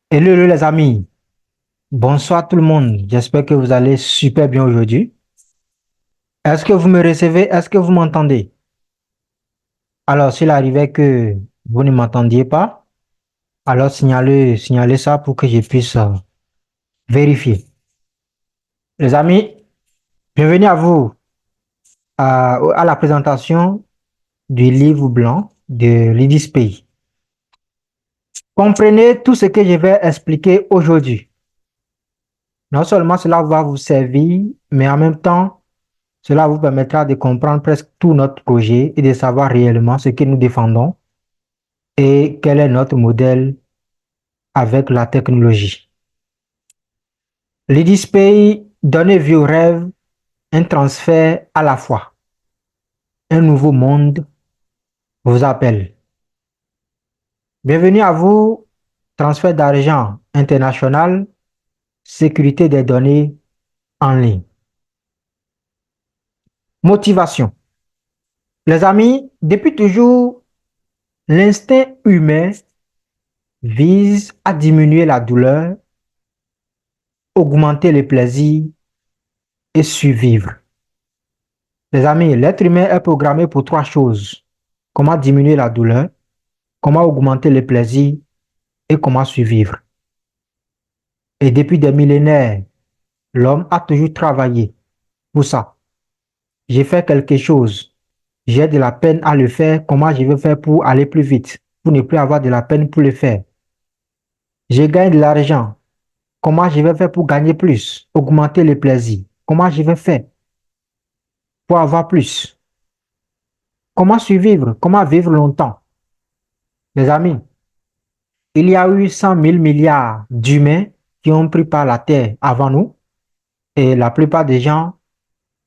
Hello les amis, bonsoir tout le monde. J'espère que vous allez super bien aujourd'hui. Est-ce que vous me recevez? Est-ce que vous m'entendez? Alors, s'il arrivait que vous ne m'entendiez pas, alors signalez ça pour que je puisse vérifier. Les amis, bienvenue à vous à la présentation du livre blanc de Lydis Pays. Comprenez tout ce que je vais expliquer aujourd'hui. Non seulement cela va vous servir, mais en même temps, cela vous permettra de comprendre presque tout notre projet et de savoir réellement ce que nous défendons et quel est notre modèle avec la technologie. L'IDISPay donne vie au rêve, un transfert à la fois. Un nouveau monde vous appelle. Bienvenue à vous, transfert d'argent international, sécurité des données en ligne. Motivation. Les amis, depuis toujours, l'instinct humain vise à diminuer la douleur, augmenter le plaisir et survivre. Les amis, l'être humain est programmé pour trois choses. Comment diminuer la douleur, comment augmenter le plaisir et comment survivre. Et depuis des millénaires, l'homme a toujours travaillé pour ça. J'ai fait quelque chose, j'ai de la peine à le faire, comment je vais faire pour aller plus vite, pour ne plus avoir de la peine pour le faire. Je gagne de l'argent, comment je vais faire pour gagner plus, augmenter le plaisir, comment je vais faire pour avoir plus. Comment survivre? Comment vivre longtemps? Les amis, il y a eu 100 000 milliards d'humains qui ont pris par la terre avant nous et la plupart des gens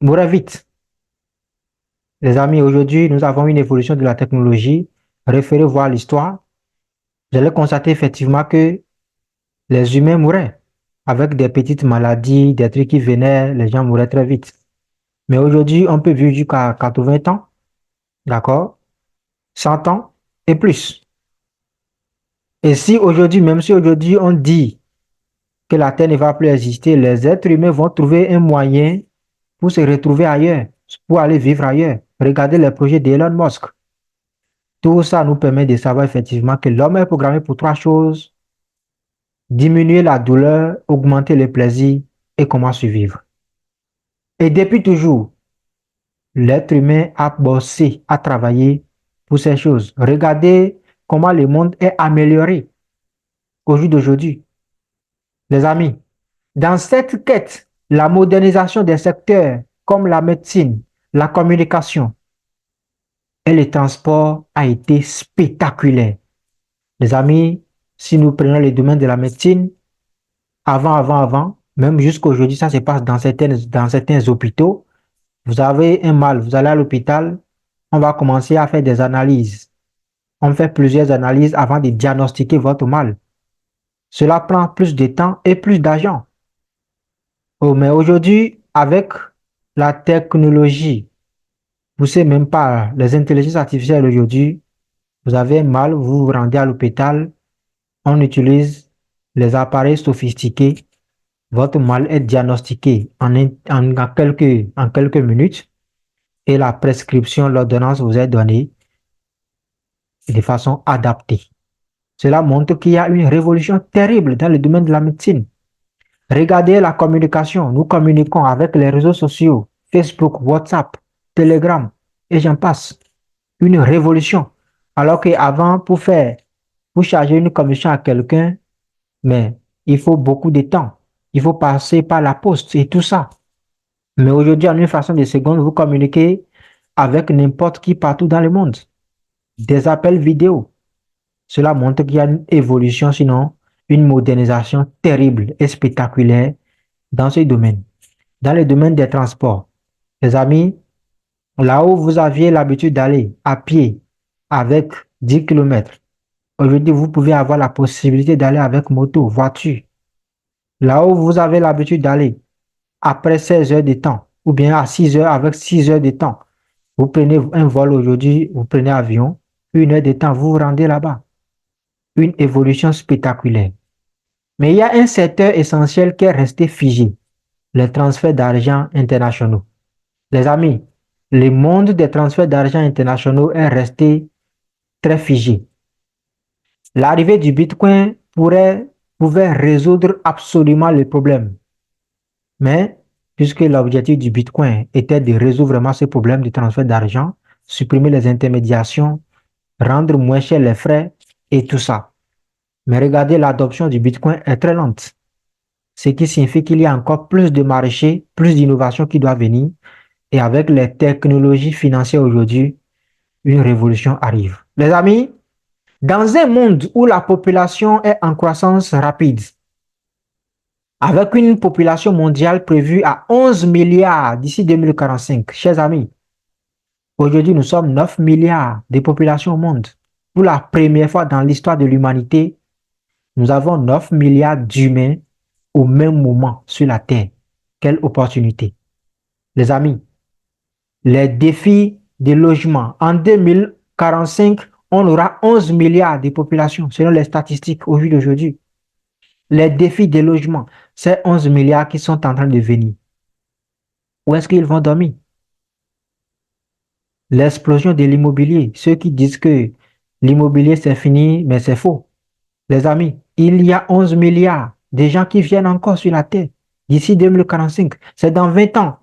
mouraient vite. Les amis, aujourd'hui, nous avons une évolution de la technologie. Référez voir l'histoire. Vous allez constater effectivement que les humains mouraient avec des petites maladies, des trucs qui venaient, les gens mouraient très vite. Mais aujourd'hui, on peut vivre jusqu'à 80 ans, d'accord? 100 ans et plus. Et si aujourd'hui, même si aujourd'hui on dit que la Terre ne va plus exister, les êtres humains vont trouver un moyen pour se retrouver ailleurs, pour aller vivre ailleurs. Regardez les projets d'Elon Musk. Tout ça nous permet de savoir effectivement que l'homme est programmé pour trois choses: diminuer la douleur, augmenter le plaisir et comment survivre. Et depuis toujours, l'être humain a bossé, a travaillé pour ces choses. Regardez comment le monde est amélioré au jour d'aujourd'hui. Les amis, dans cette quête, la modernisation des secteurs comme la médecine, la communication et le transport a été spectaculaire. Les amis, si nous prenons le domaine de la médecine, avant, même jusqu'à aujourd'hui, ça se passe dans certains hôpitaux. Vous avez un mal, vous allez à l'hôpital, on va commencer à faire des analyses. On fait plusieurs analyses avant de diagnostiquer votre mal. Cela prend plus de temps et plus d'argent. Oh, mais aujourd'hui, avec la technologie, vous savez même pas, les intelligences artificielles aujourd'hui, vous avez un mal, vous vous rendez à l'hôpital, on utilise les appareils sophistiqués, votre mal est diagnostiqué en quelques minutes et la prescription, l'ordonnance vous est donnée de façon adaptée. Cela montre qu'il y a une révolution terrible dans le domaine de la médecine. Regardez la communication. Nous communiquons avec les réseaux sociaux, Facebook, WhatsApp, Telegram, et j'en passe. Une révolution. Alors qu'avant, pour charger une commission à quelqu'un, mais il faut beaucoup de temps. Il faut passer par la poste et tout ça. Mais aujourd'hui, en une fraction de seconde, vous communiquez avec n'importe qui partout dans le monde. Des appels vidéo. Cela montre qu'il y a une évolution, sinon une modernisation terrible et spectaculaire dans ce domaine. Dans le domaine des transports, les amis, là où vous aviez l'habitude d'aller à pied avec 10 kilomètres, aujourd'hui, vous pouvez avoir la possibilité d'aller avec moto, voiture. Là où vous avez l'habitude d'aller après 16 heures de temps, ou bien à 6 heures avec 6 heures de temps, vous prenez un vol aujourd'hui, vous prenez avion, 1 heure de temps, vous vous rendez là-bas. Une évolution spectaculaire. Mais il y a un secteur essentiel qui est resté figé, les transferts d'argent internationaux. Les amis, le monde des transferts d'argent internationaux est resté très figé. L'arrivée du Bitcoin pouvait résoudre absolument le problème. Mais puisque l'objectif du Bitcoin était de résoudre vraiment ce problème de transfert d'argent, supprimer les intermédiations, rendre moins cher les frais et tout ça. Mais regardez, l'adoption du Bitcoin est très lente, ce qui signifie qu'il y a encore plus de marchés, plus d'innovations qui doivent venir. Et avec les technologies financières aujourd'hui, une révolution arrive. Les amis, dans un monde où la population est en croissance rapide, avec une population mondiale prévue à 11 milliards d'ici 2045, chers amis, aujourd'hui nous sommes 9 milliards de population au monde. Pour la première fois dans l'histoire de l'humanité, nous avons 9 milliards d'humains au même moment sur la Terre. Quelle opportunité. Les amis, les défis de logement. En 2045, on aura 11 milliards de population, selon les statistiques au jour d'aujourd'hui. Les défis de logement, c'est 11 milliards qui sont en train de venir. Où est-ce qu'ils vont dormir? L'explosion de l'immobilier. Ceux qui disent que l'immobilier c'est fini, mais c'est faux. Les amis, il y a 11 milliards de gens qui viennent encore sur la Terre d'ici 2045. C'est dans 20 ans.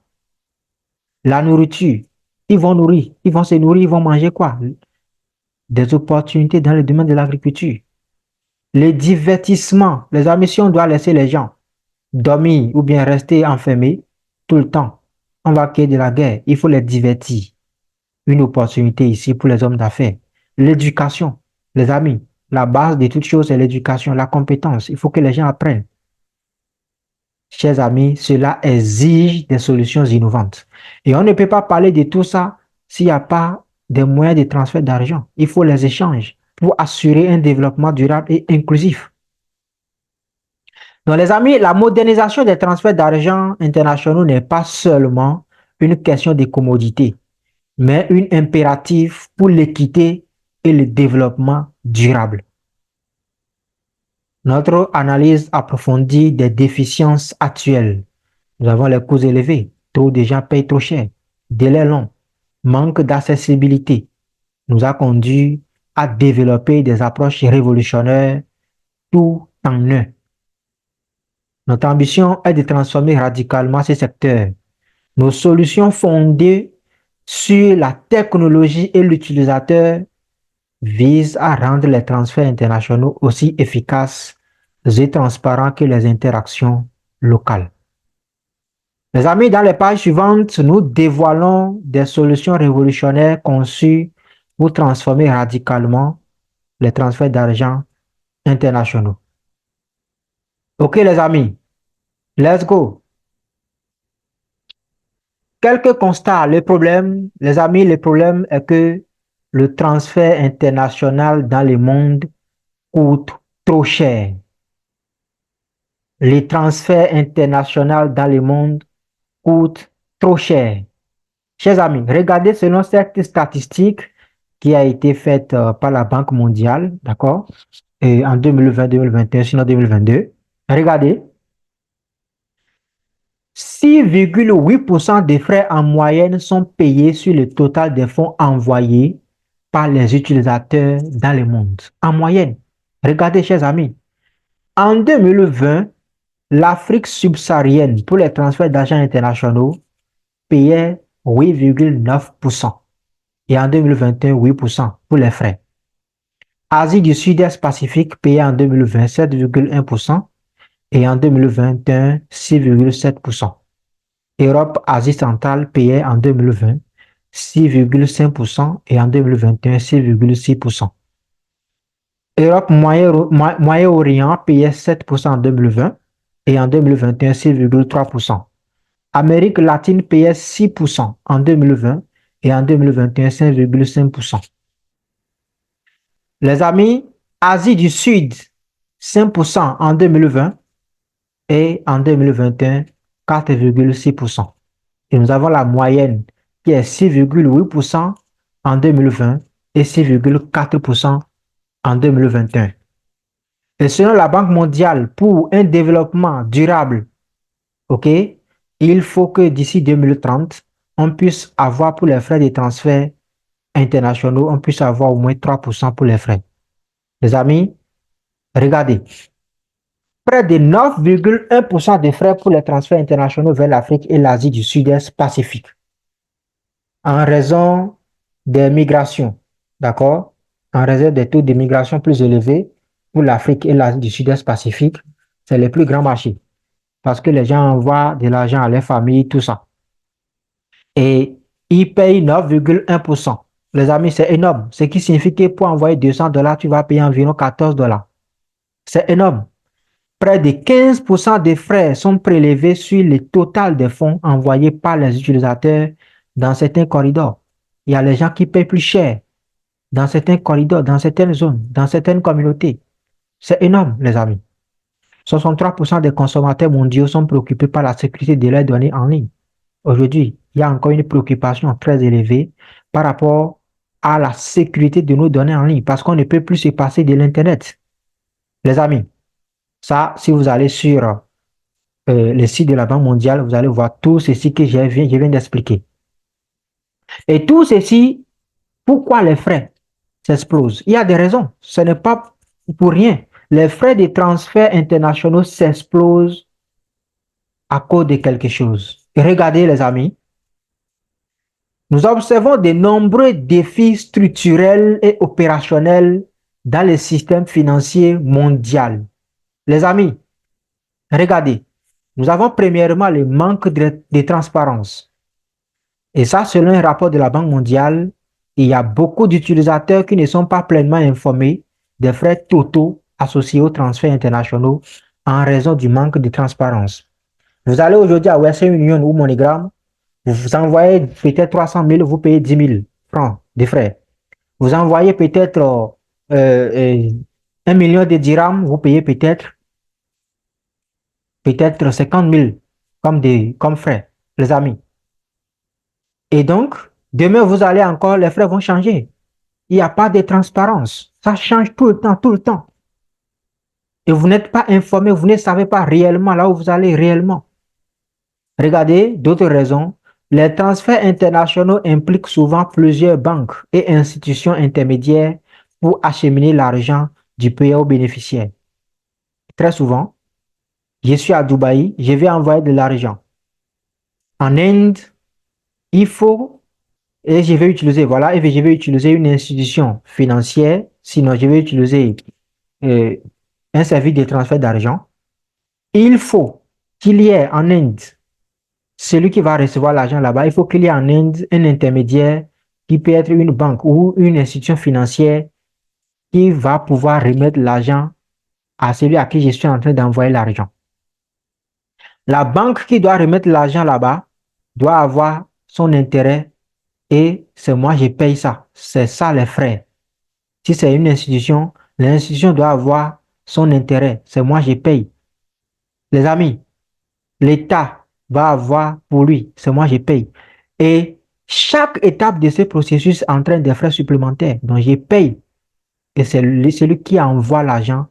La nourriture, ils vont nourrir, ils vont se nourrir, ils vont manger quoi? Des opportunités dans le domaine de l'agriculture. Les divertissements, les amis, si on doit laisser les gens dormir ou bien rester enfermés tout le temps, on va créer de la guerre. Il faut les divertir. Une opportunité ici pour les hommes d'affaires. L'éducation, les amis, la base de toute chose, c'est l'éducation, la compétence. Il faut que les gens apprennent. Chers amis, cela exige des solutions innovantes. Et on ne peut pas parler de tout ça s'il n'y a pas des moyens de transfert d'argent. Il faut les échanges pour assurer un développement durable et inclusif. Donc, les amis, la modernisation des transferts d'argent internationaux n'est pas seulement une question de commodité, mais une impérative pour l'équité et le développement durable. Notre analyse approfondie des déficiences actuelles. Nous avons les coûts élevés, trop de gens payent trop cher, délais longs, manque d'accessibilité, nous a conduit à développer des approches révolutionnaires tout en un. Notre ambition est de transformer radicalement ces secteurs. Nos solutions fondées sur la technologie et l'utilisateur visent à rendre les transferts internationaux aussi efficaces et transparents que les interactions locales. Les amis, dans les pages suivantes, nous dévoilons des solutions révolutionnaires conçues pour transformer radicalement les transferts d'argent internationaux. OK, les amis, let's go. Quelques constats. Le problème, les amis, le problème est que le transfert international dans le monde coûte trop cher. Les transferts internationaux dans le monde coûtent trop cher. Chers amis, regardez selon cette statistique qui a été faite par la Banque mondiale, d'accord, et en 2020, 2021, sinon 2022. Regardez, 6,8% des frais en moyenne sont payés sur le total des fonds envoyés par les utilisateurs dans le monde. En moyenne, regardez, chers amis, en 2020, l'Afrique subsaharienne pour les transferts d'argent internationaux payait 8,9%. Et en 2021, 8% pour les frais. Asie du Sud-Est Pacifique payait en 2020 7,1% et en 2021 6,7%. Europe, Asie centrale payait en 2020 6,5% et en 2021 6,6%. Europe Moyen-Orient payait 7% en 2020 et en 2021 6,3%. Amérique latine payait 6% en 2020 et en 2021 5,5%. Les amis, Asie du Sud, 5% en 2020 et en 2021, 4,6%. Et nous avons la moyenne qui est 6,8% en 2020 et 6,4% en 2021. Et selon la Banque mondiale, pour un développement durable, OK, il faut que d'ici 2030, on puisse avoir pour les frais de transfert internationaux, on puisse avoir au moins 3% pour les frais. Les amis, regardez, près de 9,1% des frais pour les transferts internationaux vers l'Afrique et l'Asie du Sud-Est Pacifique en raison des migrations, d'accord? En raison des taux de migration plus élevés pour l'Afrique et l'Asie du Sud-Est Pacifique, c'est les plus grands marchés parce que les gens envoient de l'argent à leurs familles, tout ça. Et ils payent 9,1%. Les amis, c'est énorme. Ce qui signifie que pour envoyer $200, tu vas payer environ $14. C'est énorme. Près de 15% des frais sont prélevés sur le total des fonds envoyés par les utilisateurs dans certains corridors. Il y a les gens qui payent plus cher dans certains corridors, dans certaines zones, dans certaines communautés. C'est énorme, les amis. 63% des consommateurs mondiaux sont préoccupés par la sécurité de leurs données en ligne. Aujourd'hui, il y a encore une préoccupation très élevée par rapport à la sécurité de nos données en ligne parce qu'on ne peut plus se passer de l'Internet. Les amis, ça, si vous allez sur le site de la Banque mondiale, vous allez voir tout ceci que je viens d'expliquer. Et tout ceci, pourquoi les frais s'explosent? Il y a des raisons. Ce n'est pas pour rien. Les frais de transfert internationaux s'explosent à cause de quelque chose. Et regardez, les amis, nous observons de nombreux défis structurels et opérationnels dans le système financier mondial. Les amis, regardez, nous avons premièrement le manque de transparence. Et ça, selon un rapport de la Banque mondiale, il y a beaucoup d'utilisateurs qui ne sont pas pleinement informés des frais totaux associés aux transferts internationaux en raison du manque de transparence. Vous allez aujourd'hui à Western Union ou MoneyGram, vous envoyez peut-être 300 000, vous payez 10 000 francs de frais. Vous envoyez peut-être 1 million de dirhams, vous payez peut-être 50 000 comme frais, les amis. Et donc, demain, vous allez encore, les frais vont changer. Il n'y a pas de transparence. Ça change tout le temps, tout le temps. Et vous n'êtes pas informé, vous ne savez pas réellement là où vous allez réellement. Regardez, d'autres raisons. Les transferts internationaux impliquent souvent plusieurs banques et institutions intermédiaires pour acheminer l'argent du pays au bénéficiaire. Très souvent, je suis à Dubaï, je vais envoyer de l'argent. En Inde, il faut, et je vais utiliser, voilà, et je vais utiliser une institution financière, sinon je vais utiliser euh, un service de transfert d'argent. Il faut qu'il y ait en Inde celui qui va recevoir l'argent là-bas, il faut qu'il y ait en Inde un intermédiaire qui peut être une banque ou une institution financière qui va pouvoir remettre l'argent à celui à qui je suis en train d'envoyer l'argent. La banque qui doit remettre l'argent là-bas doit avoir son intérêt et c'est moi je paye ça. C'est ça les frais. Si c'est une institution, l'institution doit avoir son intérêt. C'est moi je paye. Les amis, l'État va avoir pour lui, c'est moi je paye. Et chaque étape de ce processus entraîne des frais supplémentaires. Donc je paye. Et c'est celui qui envoie l'argent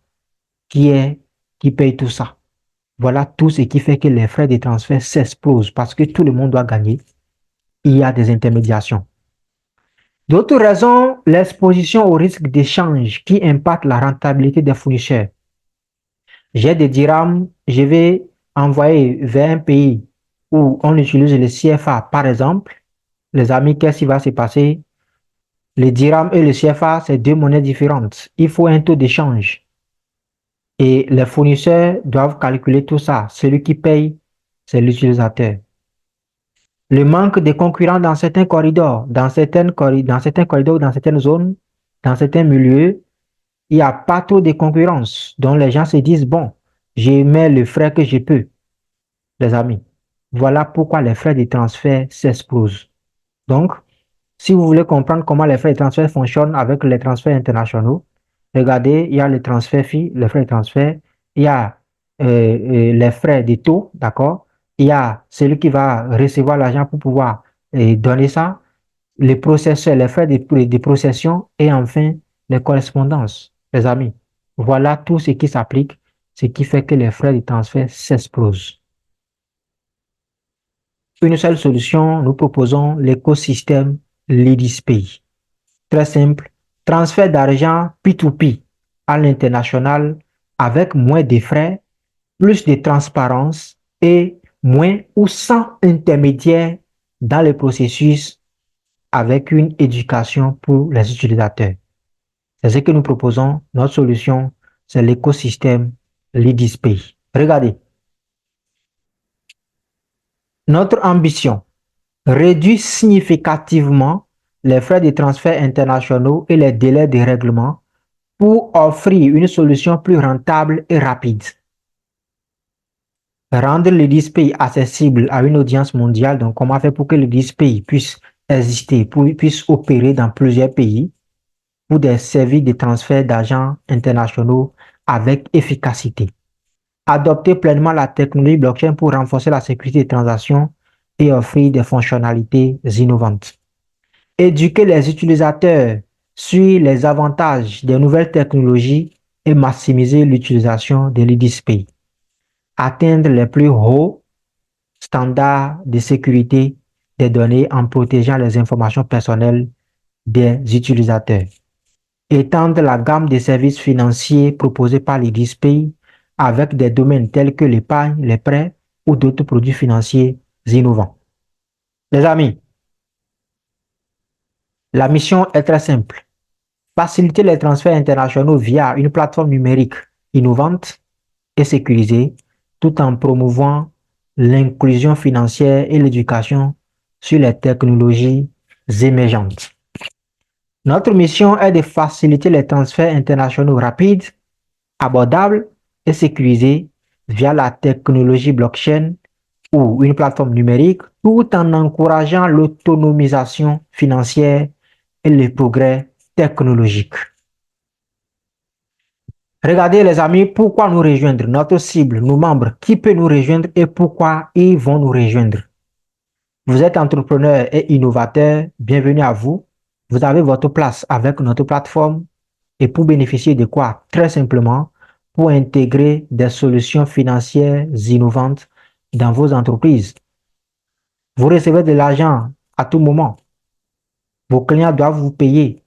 qui paye tout ça. Voilà tout ce qui fait que les frais de transfert s'explosent parce que tout le monde doit gagner. Il y a des intermédiations. D'autres raisons, l'exposition au risque d'échange qui impacte la rentabilité des fournisseurs. J'ai des dirhams, je vais envoyer vers un pays où on utilise le CFA, par exemple. Les amis, qu'est-ce qui va se passer? Les dirhams et le CFA, c'est deux monnaies différentes. Il faut un taux d'échange. Et les fournisseurs doivent calculer tout ça. Celui qui paye, c'est l'utilisateur. Le manque de concurrents dans certains corridors, dans certains corridors, dans certaines zones, dans certains milieux, il n'y a pas trop de concurrence. Donc les gens se disent, bon, je mets le frais que je peux, les amis. Voilà pourquoi les frais de transfert s'explosent. Donc, si vous voulez comprendre comment les frais de transfert fonctionnent avec les transferts internationaux, regardez, il y a les transferts FI, les frais de transfert, il y a les frais de taux, d'accord? Il y a celui qui va recevoir l'argent pour pouvoir donner ça, les processeurs, les frais de procession et enfin les correspondances, les amis. Voilà tout ce qui s'applique, ce qui fait que les frais de transfert s'explosent. Une seule solution, nous proposons l'écosystème LidisPay. Très simple, transfert d'argent P2P à l'international avec moins de frais, plus de transparence et moins ou sans intermédiaire dans le processus avec une éducation pour les utilisateurs. C'est ce que nous proposons. Notre solution, c'est l'écosystème LidisPay. Regardez, notre ambition, réduire significativement les frais de transfert internationaux et les délais de règlement pour offrir une solution plus rentable et rapide. Rendre le display accessible à une audience mondiale, donc comment faire pour que le display puisse exister, puisse opérer dans plusieurs pays pour des services de transfert d'argent internationaux avec efficacité. Adopter pleinement la technologie blockchain pour renforcer la sécurité des transactions et offrir des fonctionnalités innovantes. Éduquer les utilisateurs sur les avantages des nouvelles technologies et maximiser l'utilisation de l'IDISPay. Atteindre les plus hauts standards de sécurité des données en protégeant les informations personnelles des utilisateurs. Étendre la gamme de services financiers proposés par l'IDISPay avec des domaines tels que l'épargne, les prêts ou d'autres produits financiers innovants. Les amis, la mission est très simple. Faciliter les transferts internationaux via une plateforme numérique innovante et sécurisée, tout en promouvant l'inclusion financière et l'éducation sur les technologies émergentes. Notre mission est de faciliter les transferts internationaux rapides, abordables et sécurisés via la technologie blockchain ou une plateforme numérique, tout en encourageant l'autonomisation financière et le progrès technologique. Regardez les amis, pourquoi nous rejoindre, notre cible, nos membres, qui peut nous rejoindre et pourquoi ils vont nous rejoindre. Vous êtes entrepreneur et innovateur, bienvenue à vous. Vous avez votre place avec notre plateforme et pour bénéficier de quoi? Très simplement, pour intégrer des solutions financières innovantes dans vos entreprises. Vous recevez de l'argent à tout moment. Vos clients doivent vous payer.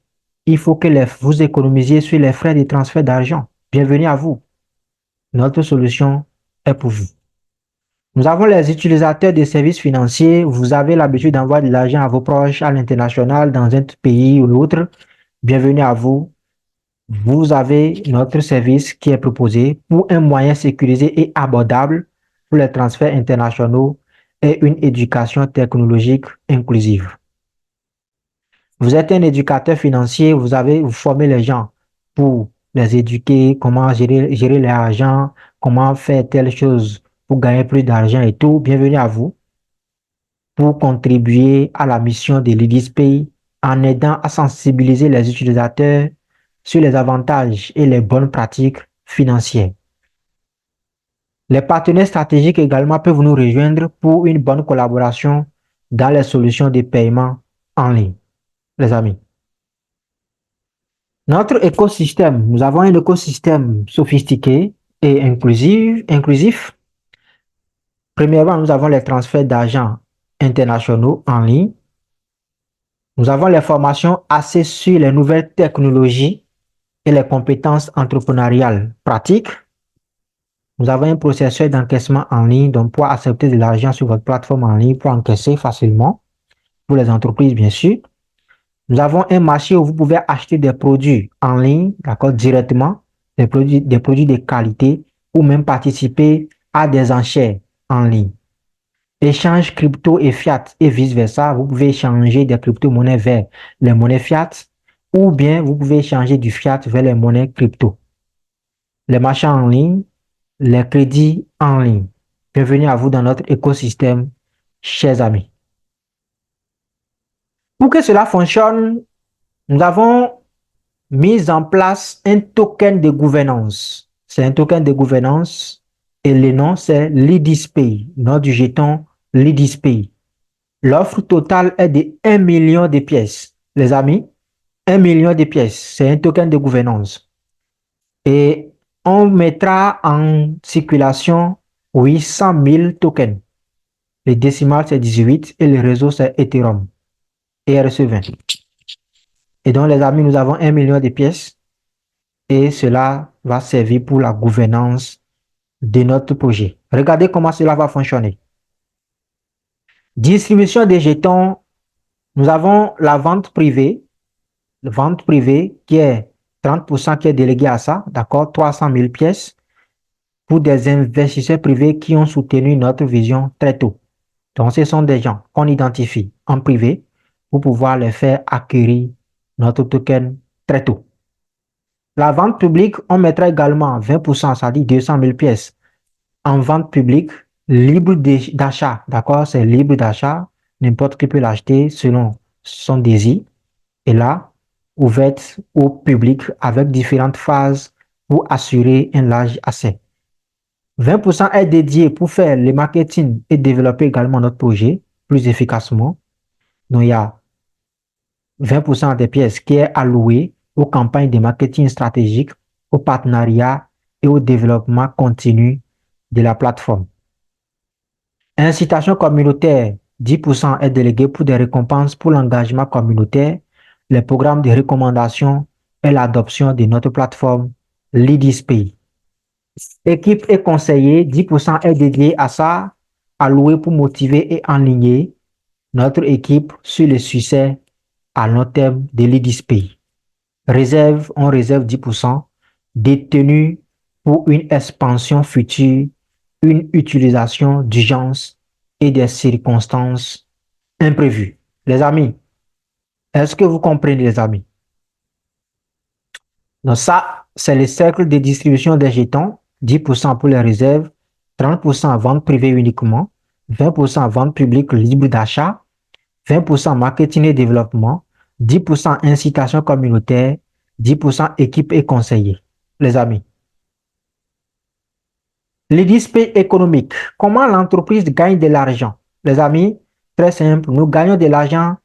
Il faut que vous économisiez sur les frais de transfert d'argent. Bienvenue à vous. Notre solution est pour vous. Nous avons les utilisateurs des services financiers. Vous avez l'habitude d'envoyer de l'argent à vos proches à l'international, dans un pays ou l'autre. Bienvenue à vous. Vous avez notre service qui est proposé pour un moyen sécurisé et abordable pour les transferts internationaux et une éducation technologique inclusive. Vous êtes un éducateur financier, vous formez les gens pour les éduquer, comment gérer l'argent, comment faire telle chose pour gagner plus d'argent et tout. Bienvenue à vous pour contribuer à la mission de l'IDISPay en aidant à sensibiliser les utilisateurs sur les avantages et les bonnes pratiques financières. Les partenaires stratégiques également peuvent nous rejoindre pour une bonne collaboration dans les solutions de paiement en ligne, les amis. Notre écosystème, nous avons un écosystème sophistiqué et inclusif. Premièrement, nous avons les transferts d'argent internationaux en ligne. Nous avons les formations axées sur les nouvelles technologies et les compétences entrepreneuriales pratiques. Nous avons un processus d'encaissement en ligne, donc pour accepter de l'argent sur votre plateforme en ligne pour encaisser facilement, pour les entreprises bien sûr. Nous avons un marché où vous pouvez acheter des produits en ligne, d'accord, directement, des produits de qualité, ou même participer à des enchères en ligne. Échange crypto et fiat et vice-versa, vous pouvez échanger des crypto-monnaies vers les monnaies fiat, ou bien vous pouvez échanger du fiat vers les monnaies crypto. Les marchés en ligne, les crédits en ligne. Bienvenue à vous dans notre écosystème, chers amis. Pour que cela fonctionne, nous avons mis en place un token de gouvernance. C'est un token de gouvernance et le nom c'est LidisPay, nom du jeton LidisPay. L'offre totale est de 1 million de pièces. Les amis, 1 million de pièces, c'est un token de gouvernance. Et on mettra en circulation 800 000 tokens. Les décimales, c'est 18 et le réseau, c'est Ethereum et RC20. Et donc, les amis, nous avons 1 million de pièces et cela va servir pour la gouvernance de notre projet. Regardez comment cela va fonctionner. Distribution des jetons, nous avons la vente privée qui est 30% qui est déléguée à ça, d'accord, 300 000 pièces pour des investisseurs privés qui ont soutenu notre vision très tôt. Donc, ce sont des gens qu'on identifie en privé pour pouvoir les faire acquérir notre token très tôt. La vente publique, on mettra également 20%, c'est-à-dire 200 000 pièces en vente publique, libre d'achat, d'accord? C'est libre d'achat, n'importe qui peut l'acheter selon son désir. Et là, ouverte au public avec différentes phases pour assurer un large accès. 20% est dédié pour faire le marketing et développer également notre projet plus efficacement. Donc, il y a 20% des pièces qui est alloué aux campagnes de marketing stratégique, au partenariat et au développement continu de la plateforme. Incitation communautaire, 10% est délégué pour des récompenses pour l'engagement communautaire, les programmes de recommandation et l'adoption de notre plateforme LeadSpay. Équipe et conseiller, 10% est dédié à ça, alloué pour motiver et enligner notre équipe sur le succès à long terme de LeadSpay. Réserve, on réserve 10%, détenu pour une expansion future, une utilisation d'urgence et des circonstances imprévues. Les amis, est-ce que vous comprenez, les amis? Donc ça, c'est le cercle de distribution des jetons, 10% pour les réserves, 30% vente privée uniquement, 20% vente publique libre d'achat, 20% marketing et développement, 10% incitation communautaire, 10% équipe et conseiller. Les amis, les displays économiques. Comment l'entreprise gagne de l'argent? Les amis, très simple. Nous gagnons de l'argent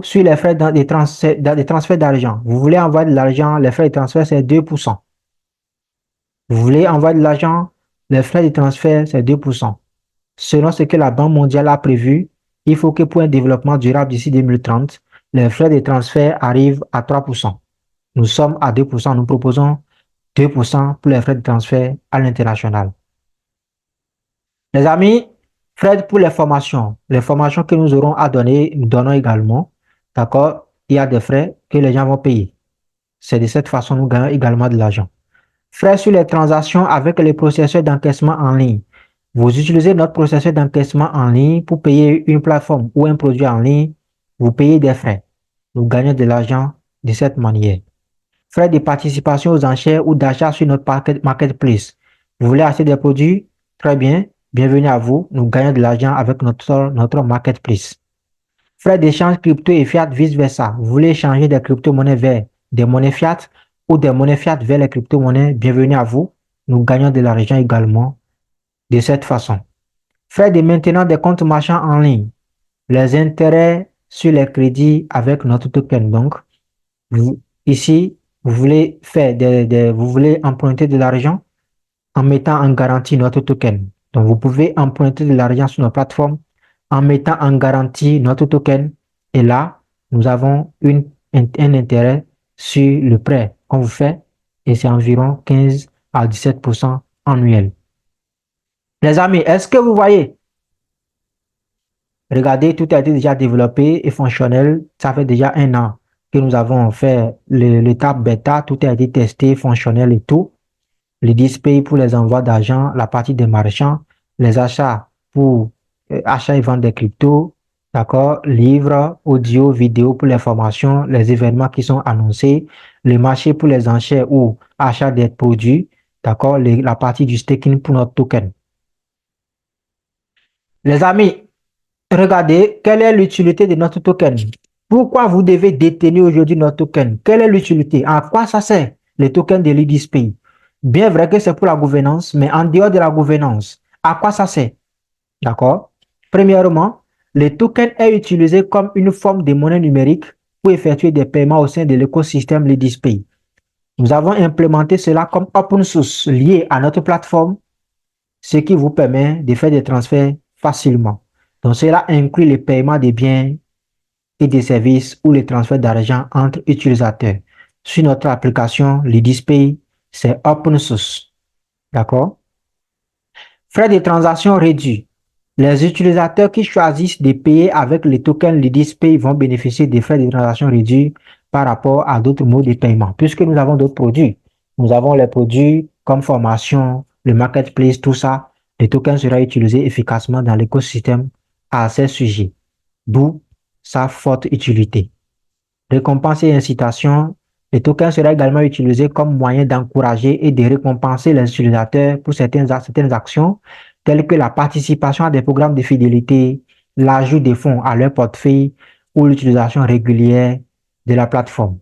sur les frais des transferts d'argent. Vous voulez envoyer de l'argent, les frais de transfert, c'est 2%. Vous voulez envoyer de l'argent, les frais de transfert, c'est 2%. Selon ce que la Banque mondiale a prévu, il faut que pour un développement durable d'ici 2030, les frais de transfert arrivent à 3%. Nous sommes à 2%. Nous proposons 2% pour les frais de transfert à l'international. Les amis, frais pour les formations. Les formations que nous aurons à donner, nous donnons également. D'accord? Il y a des frais que les gens vont payer. C'est de cette façon que nous gagnons également de l'argent. Frais sur les transactions avec les processeurs d'encaissement en ligne. Vous utilisez notre processeur d'encaissement en ligne pour payer une plateforme ou un produit en ligne. Vous payez des frais. Nous gagnons de l'argent de cette manière. Frais de participation aux enchères ou d'achat sur notre marketplace. Vous voulez acheter des produits? Très bien. Bienvenue à vous. Nous gagnons de l'argent avec notre marketplace. Frais d'échange crypto et fiat vice-versa. Vous voulez échanger des crypto-monnaies vers des monnaies fiat ou des monnaies fiat vers les crypto-monnaies? Bienvenue à vous. Nous gagnons de l'argent également de cette façon. Frais de maintenance des comptes marchands en ligne. Les intérêts sur les crédits avec notre token. Donc, ici, vous voulez vous voulez emprunter de l'argent en mettant en garantie notre token. Donc, vous pouvez emprunter de l'argent sur notre plateforme en mettant en garantie notre token. Et là, nous avons un intérêt sur le prêt qu'on vous fait et c'est environ 15 à 17% annuel. Les amis, est-ce que vous voyez? Regardez, tout a été déjà développé et fonctionnel. Ça fait déjà 1 an que nous avons fait l'étape bêta. Tout a été testé, fonctionnel et tout. Les displays pour les envois d'argent, la partie des marchands, les achats pour achat et vente des cryptos, d'accord, livres, audio, vidéo pour les formations, les événements qui sont annoncés, les marchés pour les enchères ou achat des produits, d'accord, la partie du staking pour notre token. Les amis, regardez, quelle est l'utilité de notre token? Pourquoi vous devez détenir aujourd'hui notre token? Quelle est l'utilité? À quoi ça sert, les tokens de LeadSpay? Bien vrai que c'est pour la gouvernance, mais en dehors de la gouvernance, à quoi ça sert? D'accord? Premièrement, le token est utilisé comme une forme de monnaie numérique pour effectuer des paiements au sein de l'écosystème LeadSpay. Nous avons implémenté cela comme open source lié à notre plateforme, ce qui vous permet de faire des transferts facilement. Donc, cela inclut le paiement des biens et des services ou les transferts d'argent entre utilisateurs. Sur notre application, LidisPay, c'est open source. D'accord? Frais de transaction réduits. Les utilisateurs qui choisissent de payer avec les tokens LidisPay vont bénéficier des frais de transaction réduits par rapport à d'autres modes de paiement, puisque nous avons d'autres produits. Nous avons les produits comme formation, le marketplace, tout ça. Les tokens seront utilisés efficacement dans l'écosystème à ces sujets, d'où sa forte utilité. Récompenses et incitations. Les tokens seraient également utilisés comme moyen d'encourager et de récompenser les utilisateurs pour certaines actions, telles que la participation à des programmes de fidélité, l'ajout des fonds à leur portefeuille ou l'utilisation régulière de la plateforme.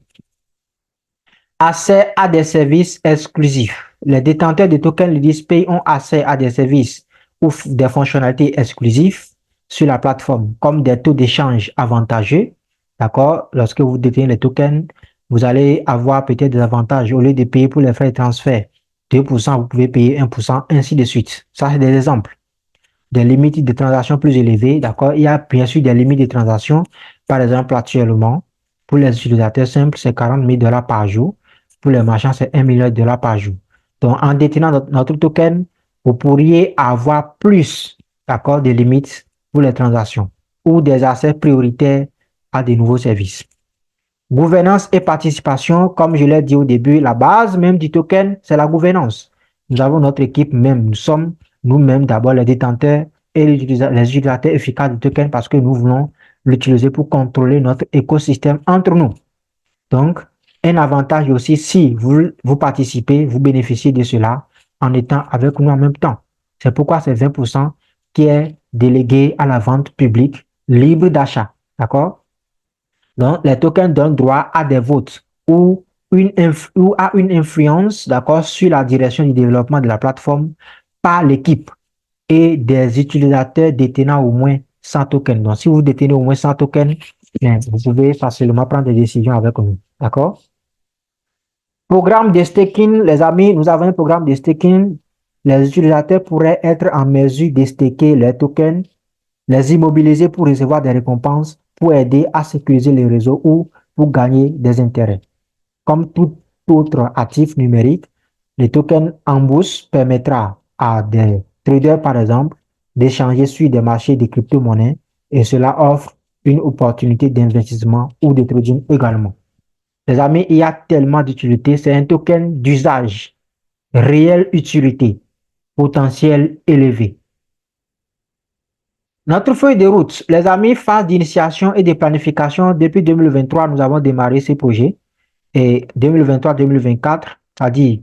Accès à des services exclusifs. Les détenteurs de tokens LidisPay ont accès à des services ou des fonctionnalités exclusives sur la plateforme, comme des taux d'échange avantageux. D'accord? Lorsque vous détenez les tokens, vous allez avoir peut-être des avantages. Au lieu de payer pour les frais de transfert 2%, vous pouvez payer 1%, ainsi de suite. Ça, c'est des exemples. Des limites de transactions plus élevées. D'accord? Il y a bien sûr des limites de transactions. Par exemple, actuellement, pour les utilisateurs simples, c'est 40 000 $ par jour. Pour les marchands, c'est 1 million de dollars par jour. Donc, en détenant notre token, vous pourriez avoir plus, d'accord, de limites pour les transactions ou des accès prioritaires à de nouveaux services. Gouvernance et participation, comme je l'ai dit au début, la base même du token, c'est la gouvernance. Nous avons notre équipe même, nous sommes nous-mêmes d'abord les détenteurs et les utilisateurs efficaces du token parce que nous voulons l'utiliser pour contrôler notre écosystème entre nous. Donc, un avantage aussi, si vous participez, vous bénéficiez de cela en étant avec nous en même temps. C'est pourquoi c'est 20% qui est délégué à la vente publique libre d'achat. D'accord? Donc, les tokens donnent droit à des votes ou à une influence, d'accord, sur la direction du développement de la plateforme par l'équipe et des utilisateurs détenant au moins 100 tokens. Donc, si vous détenez au moins 100 tokens, bien, vous pouvez facilement prendre des décisions avec nous. D'accord? Programme de staking, les amis, nous avons un programme de staking. Les utilisateurs pourraient être en mesure de staker les tokens, les immobiliser pour recevoir des récompenses, pour aider à sécuriser les réseaux ou pour gagner des intérêts. Comme tout autre actif numérique, les tokens en bourse permettra à des traders, par exemple, d'échanger sur des marchés de crypto-monnaies et cela offre une opportunité d'investissement ou de trading également. Les amis, il y a tellement d'utilité. C'est un token d'usage, réelle utilité, potentiel élevé. Notre feuille de route, les amis, phase d'initiation et de planification. Depuis 2023, nous avons démarré ces projets. Et 2023-2024, c'est-à-dire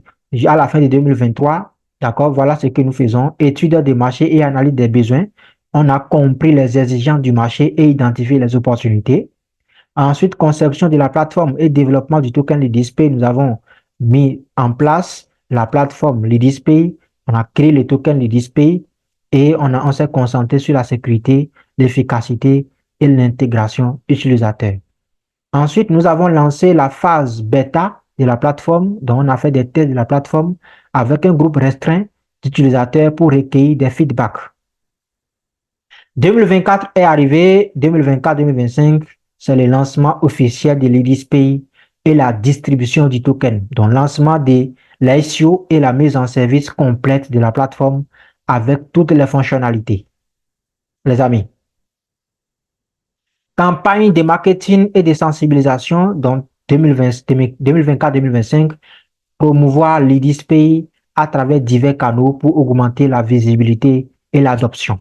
à la fin de 2023, d'accord, voilà ce que nous faisons. Étude des marchés et analyse des besoins. On a compris les exigences du marché et identifié les opportunités. Ensuite, conception de la plateforme et développement du token LidisPay. Nous avons mis en place la plateforme LidisPay. On a créé le token LidisPay et on s'est concentré sur la sécurité, l'efficacité et l'intégration utilisateur. Ensuite, nous avons lancé la phase bêta de la plateforme, dont on a fait des tests de la plateforme avec un groupe restreint d'utilisateurs pour recueillir des feedbacks. 2024 est arrivé, 2024-2025, c'est le lancement officiel de LidisPay et la distribution du token, donc lancement de l'ICO et la mise en service complète de la plateforme avec toutes les fonctionnalités. Les amis, campagne de marketing et de sensibilisation, donc 2024-2025, promouvoir LidisPay à travers divers canaux pour augmenter la visibilité et l'adoption.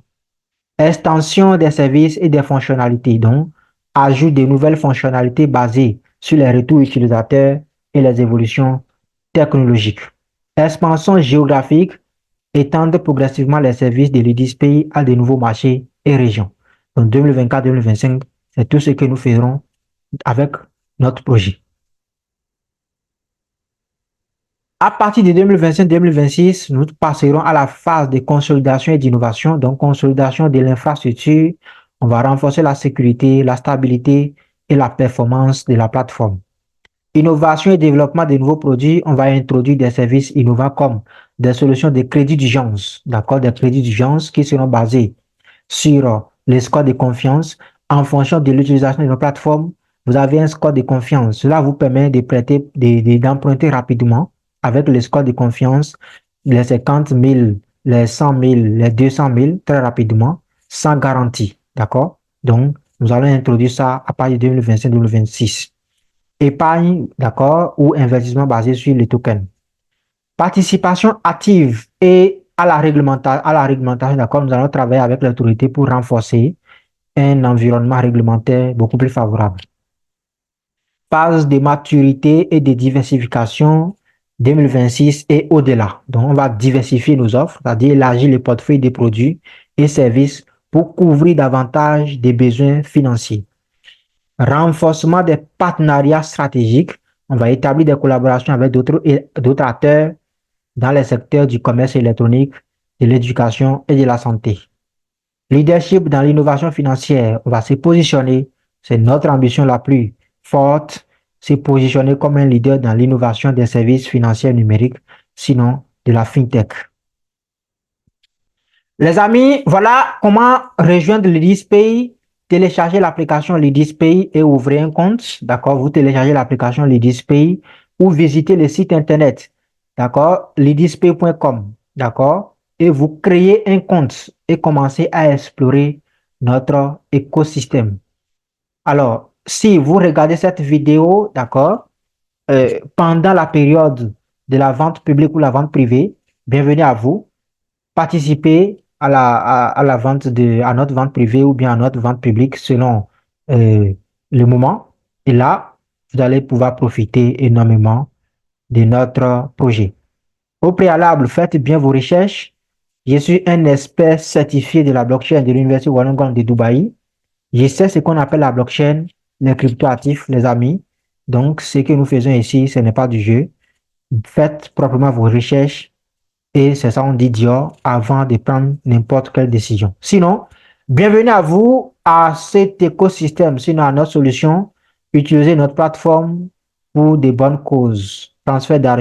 Extension des services et des fonctionnalités, donc ajout de nouvelles fonctionnalités basées sur les retours utilisateurs et les évolutions technologiques. Expansion géographique, étendre progressivement les services de LidisPay à de nouveaux marchés et régions. Donc 2024-2025, c'est tout ce que nous ferons avec notre projet. À partir de 2025-2026, nous passerons à la phase de consolidation et d'innovation, donc consolidation de l'infrastructure. On va renforcer la sécurité, la stabilité et la performance de la plateforme. Innovation et développement de nouveaux produits, on va introduire des services innovants comme des solutions de crédit d'urgence, d'accord, des crédits d'urgence qui seront basés sur les scores de confiance. En fonction de l'utilisation de nos plateformes, vous avez un score de confiance. Cela vous permet de prêter, d'emprunter rapidement avec le score de confiance, les 50 000, les 100 000, les 200 000, très rapidement, sans garantie, d'accord? Donc, nous allons introduire ça à partir de 2025-2026. Épargne, d'accord, ou investissement basé sur les tokens. Participation active et à la réglementation, d'accord, nous allons travailler avec l'autorité pour renforcer un environnement réglementaire beaucoup plus favorable. Phase de maturité et de diversification 2026 et au-delà. Donc, on va diversifier nos offres, c'est-à-dire élargir les portefeuilles des produits et services pour couvrir davantage des besoins financiers. Renforcement des partenariats stratégiques. On va établir des collaborations avec d'autres acteurs dans les secteurs du commerce électronique, de l'éducation et de la santé. Leadership dans l'innovation financière, on va se positionner, c'est notre ambition la plus forte, se positionner comme un leader dans l'innovation des services financiers numériques, sinon de la fintech. Les amis, voilà comment rejoindre le Pay. Téléchargez l'application Pay et ouvrez un compte. D'accord? Vous téléchargez l'application Pay ou visitez le site internet. D'accord? Leadispay.com. D'accord? Et vous créez un compte et commencez à explorer notre écosystème. Alors, si vous regardez cette vidéo, d'accord, pendant la période de la vente publique ou la vente privée, bienvenue à vous. Participez à la vente à notre vente privée ou bien à notre vente publique selon le moment. Et là, vous allez pouvoir profiter énormément de notre projet. Au préalable, faites bien vos recherches. Je suis un expert certifié de la blockchain de l'Université Wollongong de Dubaï. Je sais ce qu'on appelle la blockchain, les cryptoactifs, les amis. Donc, ce que nous faisons ici, ce n'est pas du jeu. Faites proprement vos recherches et c'est ça, on dit Dior avant de prendre n'importe quelle décision. Sinon, bienvenue à vous à cet écosystème. Sinon, à notre solution, utilisez notre plateforme pour des bonnes causes. Transfert d'argent.